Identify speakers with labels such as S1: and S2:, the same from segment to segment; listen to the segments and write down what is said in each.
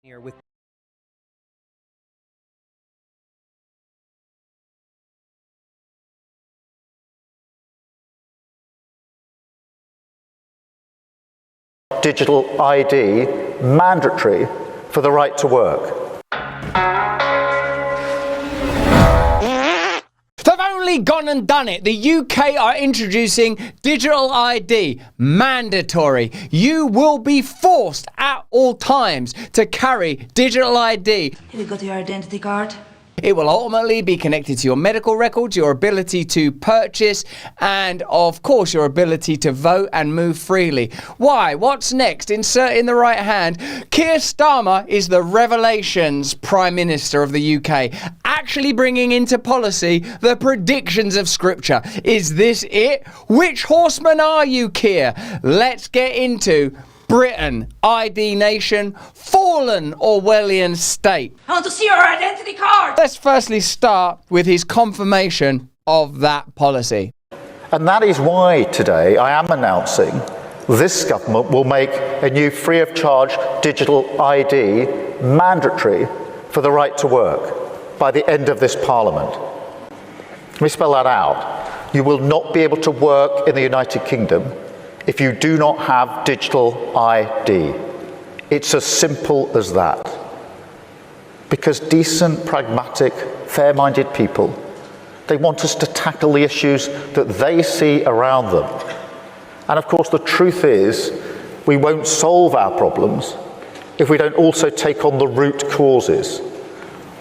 S1: Here with
S2: digital ID mandatory for the right to work.
S1: They've only gone and done it. The UK are introducing digital ID, mandatory. You will be forced at all times to carry digital ID.
S3: Have you got your identity card?
S1: It will ultimately be connected to your medical records, your ability to purchase, and of course your ability to vote and move freely. Why? What's next? Insert in the right hand. Keir Starmer is the Revelations Prime Minister of the UK, actually bringing into policy the predictions of Scripture. Is this it? Which horseman are you, Keir? Let's get into Britain, ID nation, fallen Orwellian state.
S3: I want to see your identity card!
S1: Let's firstly start with his confirmation of that policy.
S2: And that is why today I am announcing this government will make a new free of charge digital ID mandatory for the right to work by the end of this Parliament. Let me spell that out. You will not be able to work in the United Kingdom if you do not have digital ID. It's as simple as that. Because decent, pragmatic, fair-minded people, they want us to tackle the issues that they see around them. And of course, the truth is, we won't solve our problems if we don't also take on the root causes,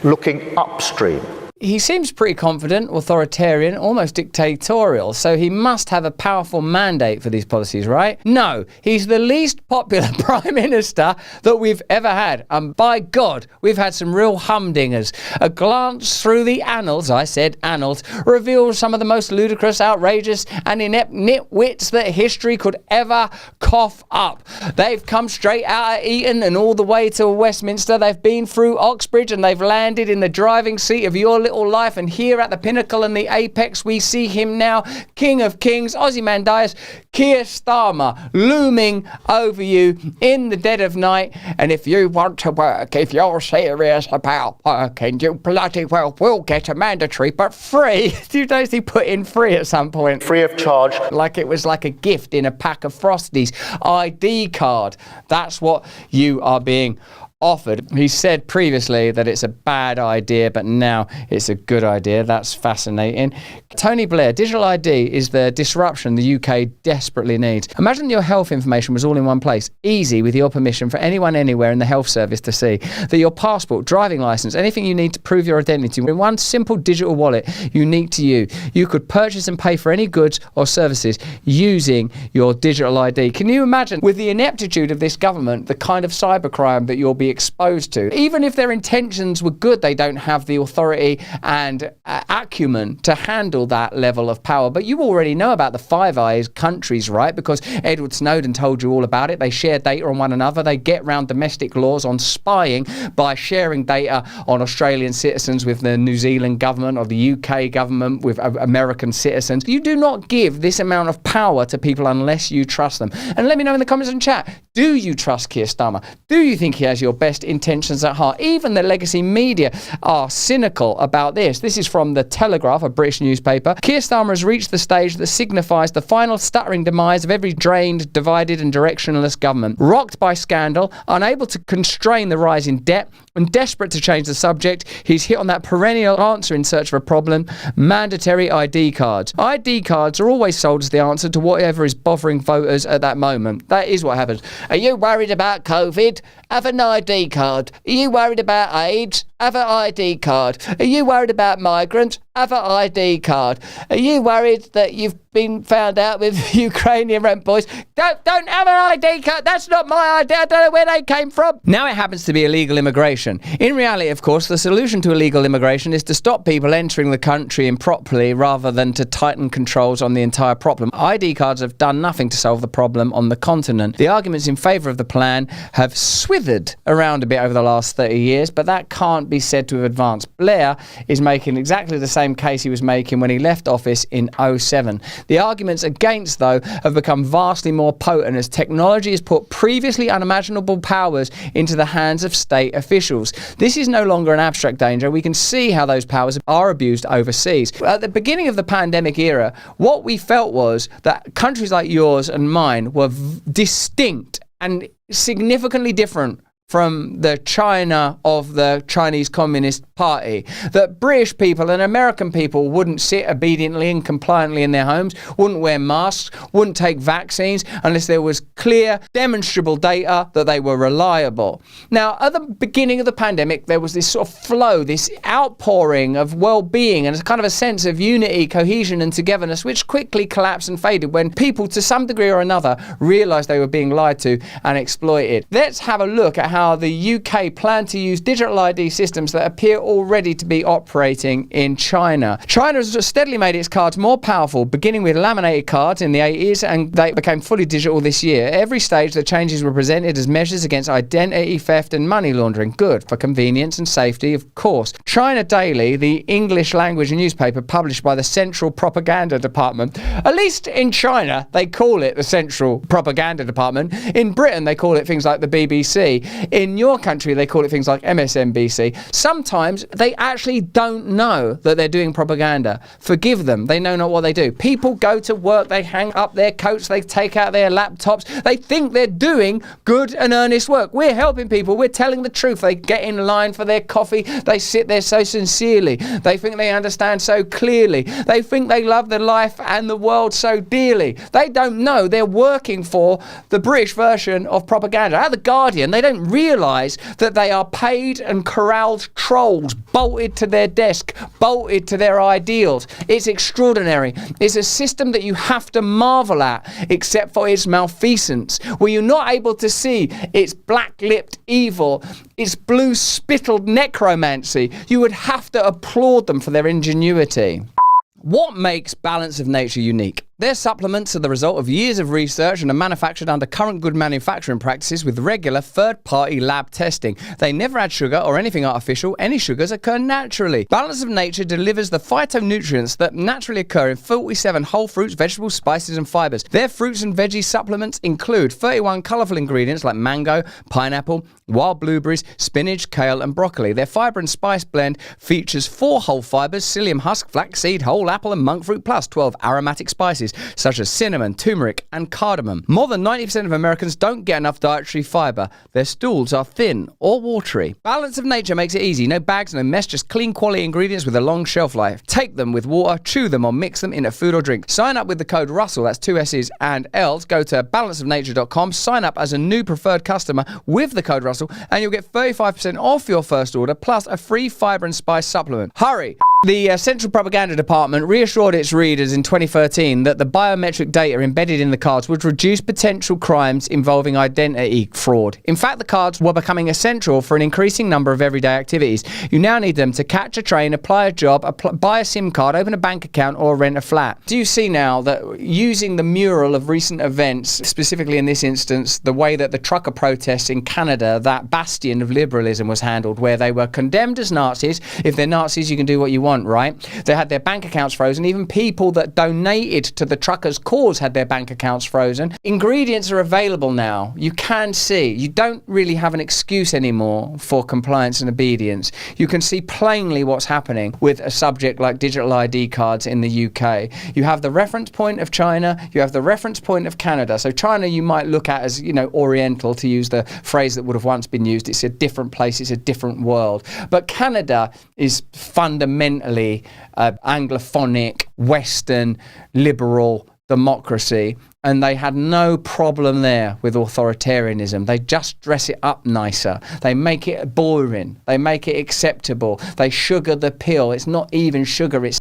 S2: looking upstream.
S1: He seems pretty confident, authoritarian, almost dictatorial, so he must have a powerful mandate for these policies, right? No, he's the least popular Prime Minister that we've ever had. And by God, we've had some real humdingers. A glance through the annals, I said annals, reveals some of the most ludicrous, outrageous and inept nitwits that history could ever cough up. They've come straight out of Eton and all the way to Westminster. They've been through Oxbridge and they've landed in the driving seat of your little life, and here at the pinnacle and the apex we see him now, King of Kings, Ozymandias, Keir Starmer, looming over you in the dead of night. And if you want to work, if you're serious about working, you bloody well will get a mandatory but free. Do you notice he put in free at some point?
S2: Free of charge.
S1: Like it was like a gift in a pack of Frosties. ID card. That's what you are being offered. He said previously that it's a bad idea, but now it's a good idea. That's fascinating. Tony Blair, digital ID is the disruption the UK desperately needs. Imagine your health information was all in one place, easy with your permission for anyone anywhere in the health service to see. That your passport, driving licence, anything you need to prove your identity in one simple digital wallet unique to you. You could purchase and pay for any goods or services using your digital ID. Can you imagine, with the ineptitude of this government, the kind of cybercrime that you'll be exposed to? Even if their intentions were good, they don't have the authority and acumen to handle that level of power. But you already know about the Five Eyes countries, right? Because Edward Snowden told you all about it. They share data on one another. They get around domestic laws on spying by sharing data on Australian citizens with the New Zealand government or the UK government with American citizens. You do not give this amount of power to people unless you trust them. And let me know in the comments and chat, do you trust Keir Starmer? Do you think he has your best intentions at heart? Even the legacy media are cynical about this. This is from The Telegraph, a British newspaper. Keir Starmer has reached the stage that signifies the final stuttering demise of every drained, divided and directionless government. Rocked by scandal, unable to constrain the rise in debt, and desperate to change the subject, he's hit on that perennial answer in search of a problem: mandatory ID cards. ID cards are always sold as the answer to whatever is bothering voters at that moment. That is what happens. Are you worried about COVID? Have an ID card. Are you worried about AIDS? Have an ID card. Are you worried about migrants? Have an ID card. Are you worried that you've been found out with Ukrainian rent boys? Don't have an ID card. That's not my ID. I don't know where they came from. Now it happens to be illegal immigration. In reality, of course, the solution to illegal immigration is to stop people entering the country improperly rather than to tighten controls on the entire problem. ID cards have done nothing to solve the problem on the continent. The arguments in favour of the plan have swithered around a bit over the last 30 years, but that can't can't be said to have advanced. Blair is making exactly the same case he was making when he left office in 2007. The arguments against, though, have become vastly more potent as technology has put previously unimaginable powers into the hands of state officials. This is no longer an abstract danger. We can see how those powers are abused overseas. At the beginning of the pandemic era, what we felt was that countries like yours and mine were distinct and significantly different from the China of the Chinese Communist Party. That British people and American people wouldn't sit obediently and compliantly in their homes, wouldn't wear masks, wouldn't take vaccines unless there was clear, demonstrable data that they were reliable. Now, at the beginning of the pandemic, there was this sort of flow, this outpouring of well-being and kind of a sense of unity, cohesion and togetherness, which quickly collapsed and faded when people, to some degree or another, realised they were being lied to and exploited. Let's have a look at how the UK plan to use digital ID systems that appear already to be operating in China. China has steadily made its cards more powerful, beginning with laminated cards in the 80s, and they became fully digital this year. At every stage, the changes were presented as measures against identity theft and money laundering. Good for convenience and safety, of course. China Daily, the English language newspaper published by the Central Propaganda Department. At least in China, they call it the Central Propaganda Department. In Britain, they call it things like the BBC. In your country, they call it things like MSNBC. Sometimes they actually don't know that they're doing propaganda. Forgive them. They know not what they do. People go to work, they hang up their coats, they take out their laptops. They think they're doing good and earnest work. We're helping people. We're telling the truth. They get in line for their coffee. They sit there so sincerely. They think they understand so clearly. They think they love their life and the world so dearly. They don't know they're working for the British version of propaganda. At The Guardian, they don't realise that they are paid and corralled trolls, bolted to their desk, bolted to their ideals. It's extraordinary. It's a system that you have to marvel at, except for its malfeasance, where you're not able to see its black-lipped evil, its blue-spittled necromancy. You would have to applaud them for their ingenuity. What makes Balance of Nature unique? Their supplements are the result of years of research and are manufactured under current good manufacturing practices with regular third-party lab testing. They never add sugar or anything artificial. Any sugars occur naturally. Balance of Nature delivers the phytonutrients that naturally occur in 47 whole fruits, vegetables, spices and fibres. Their fruits and veggie supplements include 31 colourful ingredients like mango, pineapple, wild blueberries, spinach, kale and broccoli. Their fibre and spice blend features 4 whole fibres, psyllium husk, flaxseed, whole apple and monk fruit, plus 12 aromatic spices such as cinnamon, turmeric and cardamom. More than 90% of Americans don't get enough dietary fibre. Their stools are thin or watery. Balance of Nature makes it easy. No bags, no mess, just clean quality ingredients with a long shelf life. Take them with water, chew them or mix them in a food or drink. Sign up with the code Russell, that's 2 S's and L's. Go to balanceofnature.com, sign up as a new preferred customer with the code Russell and you'll get 35% off your first order plus a free fibre and spice supplement. Hurry! The Central Propaganda Department reassured its readers in 2013 that the biometric data embedded in the cards would reduce potential crimes involving identity fraud. In fact, the cards were becoming essential for an increasing number of everyday activities. You now need them to catch a train, apply a job, buy a SIM card, open a bank account or rent a flat. Do you see now that using the mural of recent events, specifically in this instance, the way that the trucker protests in Canada, that bastion of liberalism was handled, where they were condemned as Nazis. If they're Nazis, you can do what you want. Right? They had their bank accounts frozen. Even people that donated to the truckers' cause had their bank accounts frozen. Ingredients are available now. You can see. You don't really have an excuse anymore for compliance and obedience. You can see plainly what's happening with a subject like digital ID cards in the UK. You have the reference point of China. You have the reference point of Canada. So China you might look at as, Oriental, to use the phrase that would have once been used. It's a different place. It's a different world. But Canada is fundamentally Anglophonic, Western, liberal democracy, and they had no problem there with authoritarianism. They just dress it up nicer. They make it boring. They make it acceptable. They sugar the pill. It's not even sugar, it's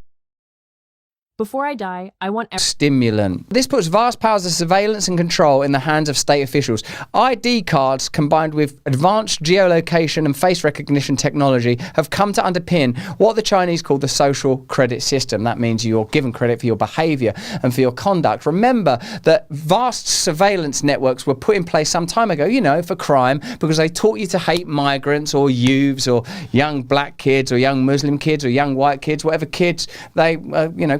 S4: Before I die, I want
S1: stimulant. This puts vast powers of surveillance and control in the hands of state officials. ID cards combined with advanced geolocation and face recognition technology have come to underpin what the Chinese call the social credit system. That means you're given credit for your behavior and for your conduct. Remember that vast surveillance networks were put in place some time ago, for crime, because they taught you to hate migrants or youths or young black kids or young Muslim kids or young white kids, whatever kids they,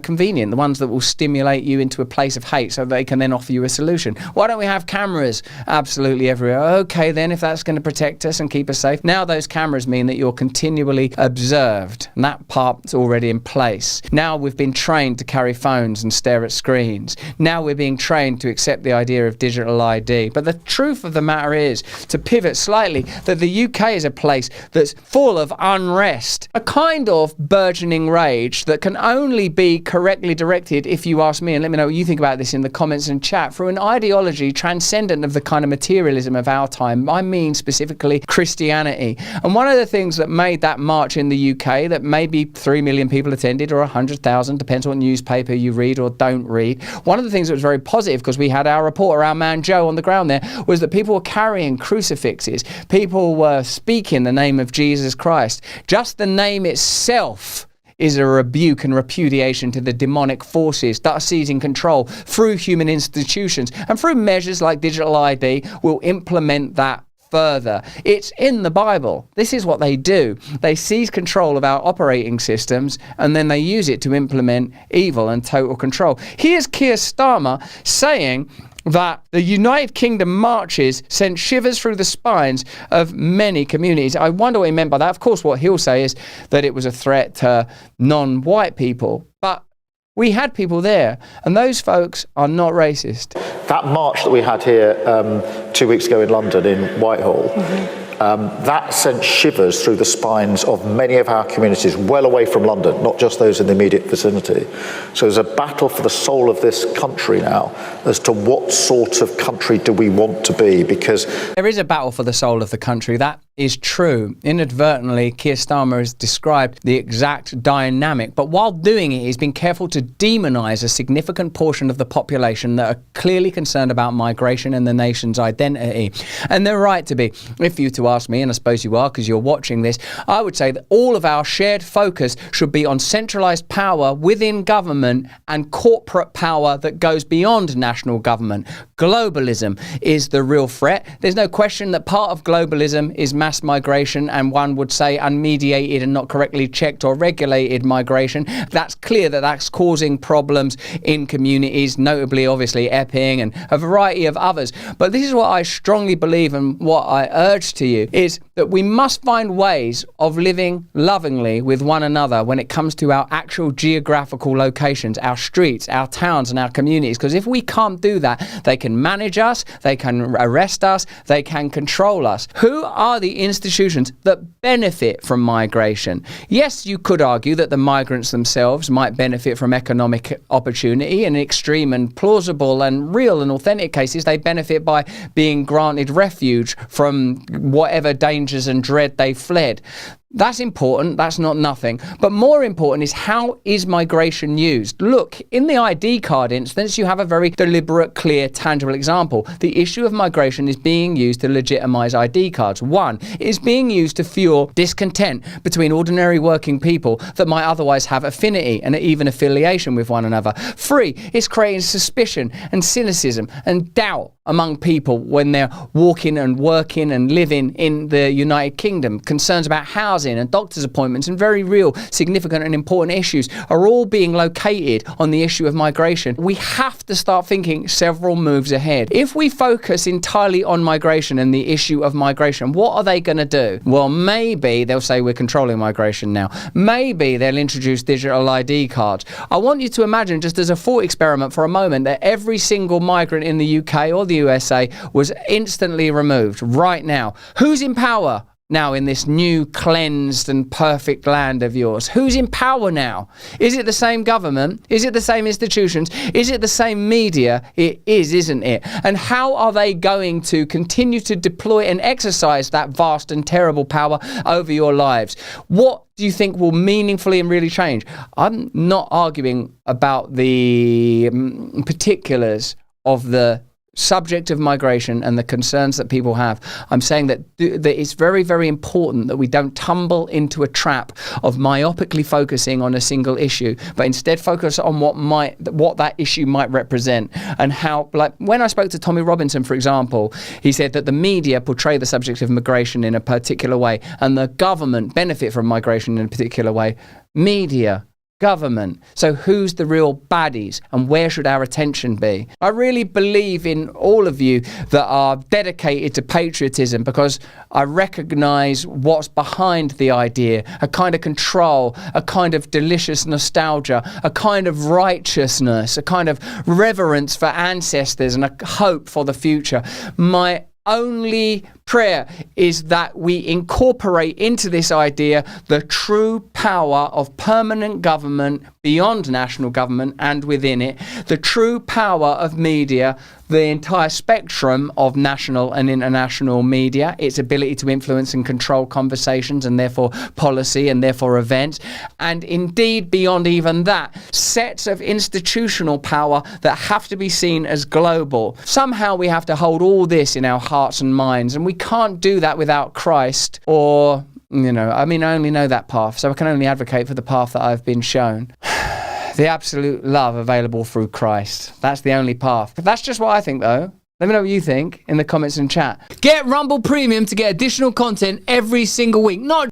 S1: convenient, the ones that will stimulate you into a place of hate so they can then offer you a solution. Why don't we have cameras absolutely everywhere? Okay, then, if that's going to protect us and keep us safe. Now those cameras mean that you're continually observed, and that part's already in place. Now we've been trained to carry phones and stare at screens. Now we're being trained to accept the idea of digital ID. But the truth of the matter is, to pivot slightly, that the UK is a place that's full of unrest, a kind of burgeoning rage that can only be correctly directed, if you ask me, and let me know what you think about this in the comments and chat, through an ideology transcendent of the kind of materialism of our time. I mean specifically Christianity. And one of the things that made that march in the UK, that maybe 3 million people attended or 100,000, depends what newspaper you read or don't read, one of the things that was very positive, because we had our reporter, our man Joe, on the ground there, was that people were carrying crucifixes. People were speaking the name of Jesus Christ. Just the name itself is a rebuke and repudiation to the demonic forces that are seizing control through human institutions, and through measures like digital ID will implement that further. It's in the Bible. This is what they do. They seize control of our operating systems and then they use it to implement evil and total control. Here's Keir Starmer saying that the United Kingdom marches sent shivers through the spines of many communities. I wonder what he meant by that. Of course, what he'll say is that it was a threat to non-white people. But we had people there, and those folks are not racist.
S2: That march that we had here 2 weeks ago in London, in Whitehall, that sent shivers through the spines of many of our communities well away from London, not just those in the immediate vicinity. So there's a battle for the soul of this country now as to what sort of country do we want to be, because
S1: there is a battle for the soul of the country. That is true. Inadvertently, Keir Starmer has described the exact dynamic, but while doing it, he's been careful to demonise a significant portion of the population that are clearly concerned about migration and the nation's identity. And they're right to be. If you to ask me, and I suppose you are because you're watching this, I would say that all of our shared focus should be on centralised power within government and corporate power that goes beyond national government. Globalism is the real threat. There's no question that part of globalism is mass migration, and one would say unmediated and not correctly checked or regulated migration. That's clear that that's causing problems in communities, notably, obviously, Epping and a variety of others. But this is what I strongly believe, and what I urge to you, is that we must find ways of living lovingly with one another when it comes to our actual geographical locations, our streets, our towns and our communities. Because if we can't do that, they can manage us, they can arrest us, they can control us. Who are the institutions that benefit from migration? Yes, you could argue that the migrants themselves might benefit from economic opportunity. In extreme and plausible and real and authentic cases, they benefit by being granted refuge from whatever dangers and dread they fled. That's important, that's not nothing. But more important is, how is migration used? Look, in the ID card instance, you have a very deliberate, clear, tangible example. The issue of migration is being used to legitimise ID cards. One, it is being used to fuel discontent between ordinary working people that might otherwise have affinity and even affiliation with one another. Three, it's creating suspicion and cynicism and doubt among people when they're walking and working and living in the United Kingdom. Concerns about housing and doctor's appointments and very real, significant and important issues are all being located on the issue of migration. We have to start thinking several moves ahead. If we focus entirely on migration and the issue of migration, what are they going to do? Well, maybe they'll say we're controlling migration now. Maybe they'll introduce digital ID cards. I want you to imagine, just as a thought experiment for a moment, that every single migrant in the UK or the USA was instantly removed right now. Who's in power? now in this new cleansed and perfect land of yours? Who's in power now? Is it the same government? Is it the same institutions? Is it the same media? It is, isn't it? And how are they going to continue to deploy and exercise that vast and terrible power over your lives? What do you think will meaningfully and really change? I'm not arguing about the particulars of the subject of migration and the concerns that people have. I'm saying that it's very, very important that we don't tumble into a trap of myopically focusing on a single issue, but instead focus on what that issue might represent, and how, like when I spoke to Tommy Robinson, for example, he said that the media portray the subject of migration in a particular way and the government benefit from migration in a particular way. Media, government. So who's the real baddies and where should our attention be? I really believe in all of you that are dedicated to patriotism, because I recognise what's behind the idea, a kind of control, a kind of delicious nostalgia, a kind of righteousness, a kind of reverence for ancestors and a hope for the future. My only prayer is that we incorporate into this idea the true power of permanent government beyond national government and within it, the true power of media, the entire spectrum of national and international media, its ability to influence and control conversations and therefore policy and therefore events, and indeed beyond even that, sets of institutional power that have to be seen as global. Somehow we have to hold all this in our hearts and minds, and we can't do that without Christ, or, I only know that path, so I can only advocate for the path that I've been shown. The absolute love available through Christ. That's the only path. That's just what I think, though. Let me know what you think in the comments and chat. Get Rumble Premium to get additional content every single week. Not